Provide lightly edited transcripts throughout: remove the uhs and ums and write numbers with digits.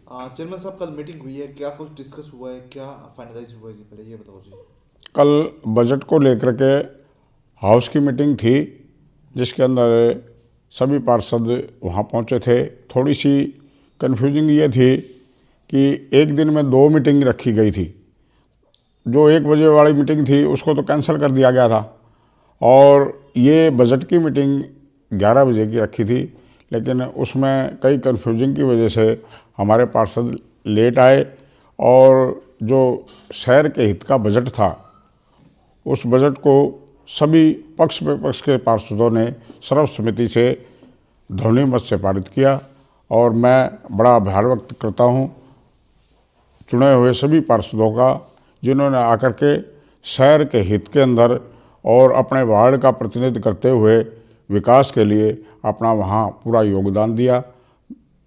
Chairman साहब, कल meeting हुई है, क्या कुछ डिस्कस हुआ है, क्या फाइनलाइज हुआ है जी? पहले ये बताओ जी। कल बजट को लेकर के हाउस की मीटिंग थी, जिसके अंदर सभी पार्षद वहाँ पहुँचे थे। थोड़ी सी कन्फ्यूजिंग ये थी कि एक दिन में दो मीटिंग रखी गई थी। जो 1 बजे वाली मीटिंग थी उसको तो कैंसिल कर दिया गया था, और ये बजट की मीटिंग 11 बजे की रखी थी। लेकिन उसमें कई कन्फ्यूजिंग की वजह से हमारे पार्षद लेट आए, और जो शहर के हित का बजट था उस बजट को सभी पक्ष विपक्ष के पार्षदों ने सर्वसम्मति से ध्वनि मत से पारित किया। और मैं बड़ा आभार व्यक्त करता हूँ चुने हुए सभी पार्षदों का, जिन्होंने आकर के शहर के हित के अंदर और अपने वार्ड का प्रतिनिधित्व करते हुए विकास के लिए अपना वहाँ पूरा योगदान दिया।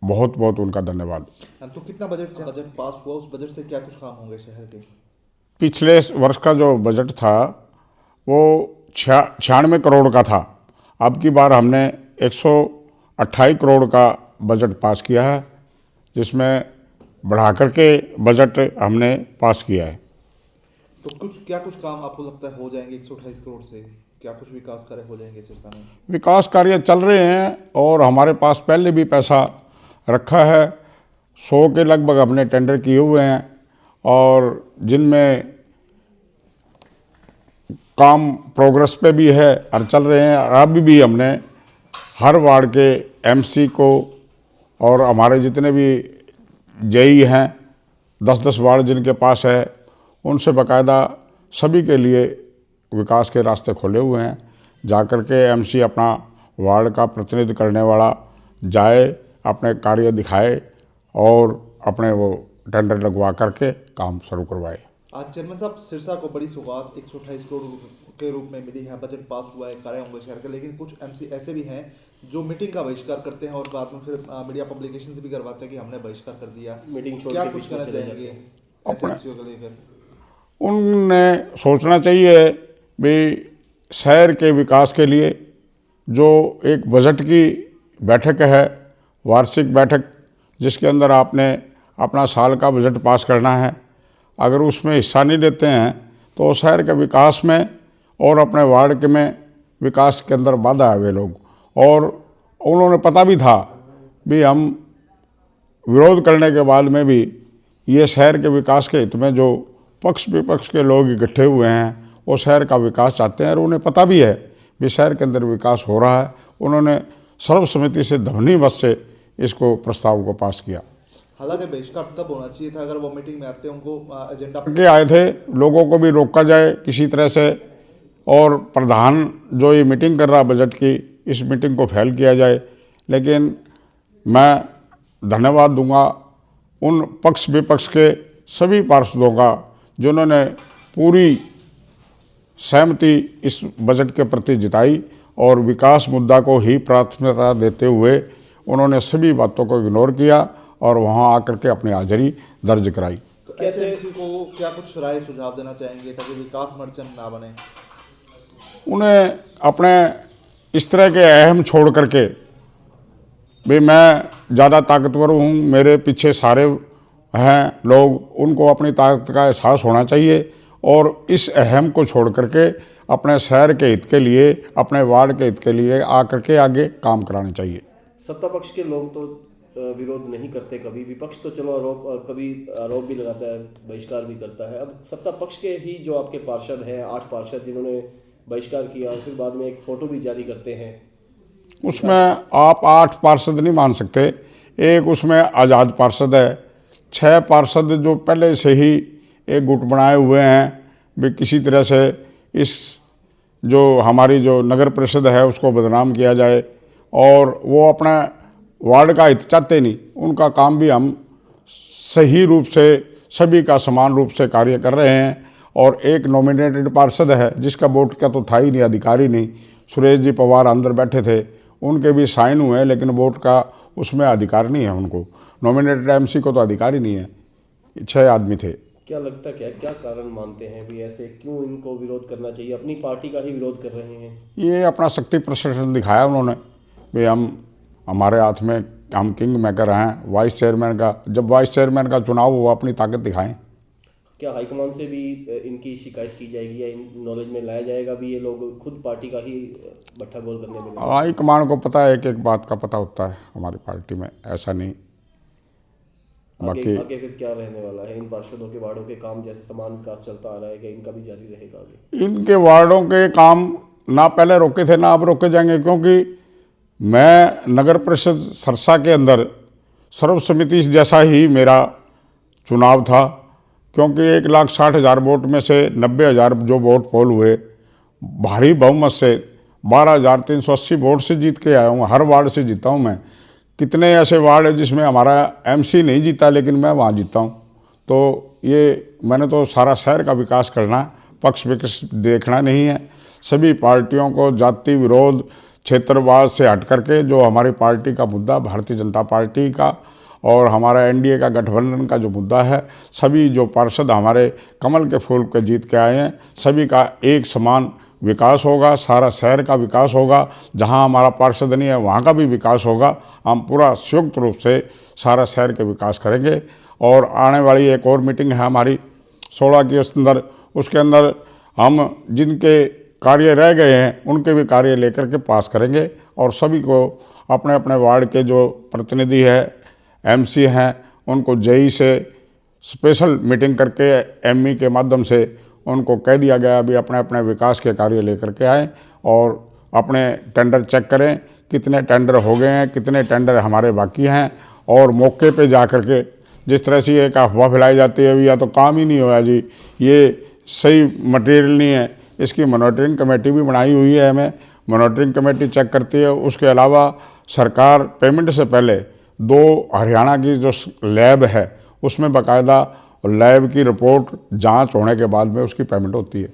बहुत बहुत उनका धन्यवाद। तो कितना बजट पास हुआ? उस बजट से क्या कुछ काम होंगे शहर के? पिछले वर्ष का जो बजट था वो 96 करोड़ का था। अब की बार हमने 128 करोड़ का बजट पास किया है, जिसमें बढ़ा करके बजट हमने पास किया है। तो क्या कुछ काम आपको लगता है हो जाएंगे 128 करोड़ से? क्या कुछ विकास कार्य हो जाएंगे सिरसा में? विकास कार्य चल रहे हैं, और हमारे पास पहले भी पैसा रखा है। 100 के लगभग हमने टेंडर किए हुए हैं, और जिनमें काम प्रोग्रेस पे भी है और चल रहे हैं। और अभी भी हमने हर वार्ड के एमसी को और हमारे जितने भी जेई हैं 10-10 वार्ड जिनके पास है, उनसे बाकायदा सभी के लिए विकास के रास्ते खोले हुए हैं। जाकर के एमसी अपना वार्ड का प्रतिनिधित्व करने वाला जाए, अपने कार्य दिखाए और अपने वो टेंडर लगवा करके काम शुरू करवाए। आज चेयरमैन साहब, सिरसा को बड़ी सौगात 128 करोड़ के रूप में मिली है। बजट पास हुआ है, कार्य होंगे शहर के, लेकिन कुछ एमसी ऐसे भी हैं जो मीटिंग का बहिष्कार करते हैं और बाद में फिर मीडिया पब्लिकेशन से भी करवाते हैं कि हमने बहिष्कार कर दिया। मीटिंग छोड़ क्या के कुछ बीच में कहना चले चाहेंगे जाते ऐसे अपने एमसीओ को लेकर? उनने सोचना चाहिए भी शहर के विकास के लिए जो एक बजट की बैठक है, वार्षिक बैठक, जिसके अंदर आपने अपना साल का बजट पास करना है, अगर उसमें हिस्सा नहीं लेते हैं तो शहर के विकास में और अपने वार्ड के में विकास के अंदर बाधा है वे लोग। और उन्होंने पता भी था भी हम विरोध करने के बाद में भी ये शहर के विकास के हित में जो पक्ष विपक्ष के लोग इकट्ठे हुए हैं वो शहर का विकास चाहते हैं, और उन्हें पता भी है भी शहर के अंदर विकास हो रहा है। उन्होंने सर्वसम्मति से ध्वनि मत से इसको प्रस्ताव को पास किया। हालांकि बहिष्कार तब होना चाहिए था अगर वो मीटिंग में आते, उनको एजेंडा के आए थे, लोगों को भी रोका जाए किसी तरह से, और प्रधान जो ये मीटिंग कर रहा बजट की, इस मीटिंग को फेल किया जाए। लेकिन मैं धन्यवाद दूंगा उन पक्ष विपक्ष के सभी पार्षदों का जिन्होंने पूरी सहमति इस बजट के प्रति जताई, और विकास मुद्दा को ही प्राथमिकता देते हुए उन्होंने सभी बातों को इग्नोर किया और वहां आकर के अपनी हाजिरी दर्ज कराई। तो ऐसे एमसी को क्या कुछ राय सुझाव देना चाहेंगे ताकि विकास मर्चेंट ना बने? उन्हें अपने इस तरह के अहम छोड़ करके भी मैं ज़्यादा ताकतवर हूँ, मेरे पीछे सारे हैं लोग, उनको अपनी ताकत का एहसास होना चाहिए, और इस अहम को छोड़ करके अपने शहर के हित के लिए, अपने वार्ड के हित के लिए आकर के आगे काम कराने चाहिए। सत्ता पक्ष के लोग तो विरोध नहीं करते कभी, विपक्ष तो चलो कभी आरोप भी लगाता है, बहिष्कार भी करता है। अब सत्ता पक्ष के ही जो आपके पार्षद हैं, 8 पार्षद जिन्होंने बहिष्कार किया, और फिर बाद में एक फ़ोटो भी जारी करते हैं, उसमें आप 8 पार्षद नहीं मान सकते, एक उसमें आज़ाद पार्षद है, 6 पार्षद जो पहले से ही एक गुट बनाए हुए हैं भी किसी तरह से इस जो हमारी जो नगर परिषद है उसको बदनाम किया जाए, और वो अपना वार्ड का हित चाहते नहीं। उनका काम भी हम सही रूप से सभी का समान रूप से कार्य कर रहे हैं। और एक नॉमिनेटेड पार्षद है जिसका वोट का तो था ही नहीं, अधिकारी नहीं, सुरेश जी पवार अंदर बैठे थे, उनके भी साइन हुए हैं, लेकिन वोट का उसमें अधिकार नहीं है उनको। नॉमिनेटेड एमसी को तो अधिकार ही नहीं है। 6 आदमी थे। क्या लगता क्या कारण मानते हैं भी ऐसे क्यों इनको विरोध करना चाहिए? अपनी पार्टी का ही विरोध कर रहे हैं। ये अपना शक्ति प्रदर्शन दिखाया उन्होंने भी हमारे हाथ में हम किंग मेकर हैं। वाइस चेयरमैन का, जब वाइस चेयरमैन का चुनाव हुआ, अपनी ताकत दिखाएं। क्या हाईकमान से भी इनकी शिकायत की जाएगी या इन नॉलेज में लाया जाएगा भी, ये लोग खुद पार्टी का ही बट्टा गोल करने में? हाईकमान को पता है, एक एक बात का पता होता है हमारी पार्टी में, ऐसा नहीं। आगे फिर क्या रहने वाला है? इन पार्षदों के वार्डों के काम जैसे समान विकास चलता आ रहा है, कि इनका भी जारी रहेगा आगे? इनके वार्डों के काम ना पहले रोके थे ना अब रोके जाएंगे, क्योंकि मैं नगर परिषद सरसा के अंदर सर्वसम्मति जैसा ही मेरा चुनाव था, क्योंकि 1,60,000 वोट में से 90,000 जो वोट पोल हुए, भारी बहुमत से 12,380 वोट से जीत के आया हूँ। हर वार्ड से जीता हूँ मैं। कितने ऐसे वार्ड है जिसमें हमारा एमसी नहीं जीता, लेकिन मैं वहाँ जीता हूँ। तो ये मैंने तो सारा शहर का विकास करना, पक्ष विपक्ष देखना नहीं है। सभी पार्टियों को जाति विरोध, क्षेत्रवाद से हट करके जो हमारी पार्टी का मुद्दा, भारतीय जनता पार्टी का और हमारा एनडीए का गठबंधन का जो मुद्दा है, सभी जो पार्षद हमारे कमल के फूल के जीत के आए हैं, सभी का एक समान विकास होगा, सारा शहर का विकास होगा। जहां हमारा पार्षद नहीं है वहां का भी विकास होगा। हम पूरा संयुक्त रूप से सारा शहर के विकास करेंगे। और आने वाली एक और मीटिंग है हमारी 16 के अंदर, उसके अंदर हम जिनके कार्य रह गए हैं उनके भी कार्य लेकर के पास करेंगे। और सभी को अपने अपने वार्ड के जो प्रतिनिधि है, एमसी हैं, उनको जेई से स्पेशल मीटिंग करके एमई के माध्यम से उनको कह दिया गया अभी अपने अपने विकास के कार्य लेकर के आए और अपने टेंडर चेक करें, कितने टेंडर हो गए हैं, कितने टेंडर हमारे बाकी हैं। और मौके पे जा कर के जिस तरह से एक अफवाह फैलाई जाती है या तो काम ही नहीं हुआ जी, ये सही मटेरियल नहीं है। इसकी मॉनिटरिंग कमेटी भी बनाई हुई है, हमें मॉनिटरिंग कमेटी चेक करती है। उसके अलावा सरकार पेमेंट से पहले 2 हरियाणा की जो लैब है उसमें बाकायदा लैब की रिपोर्ट जांच होने के बाद में उसकी पेमेंट होती है।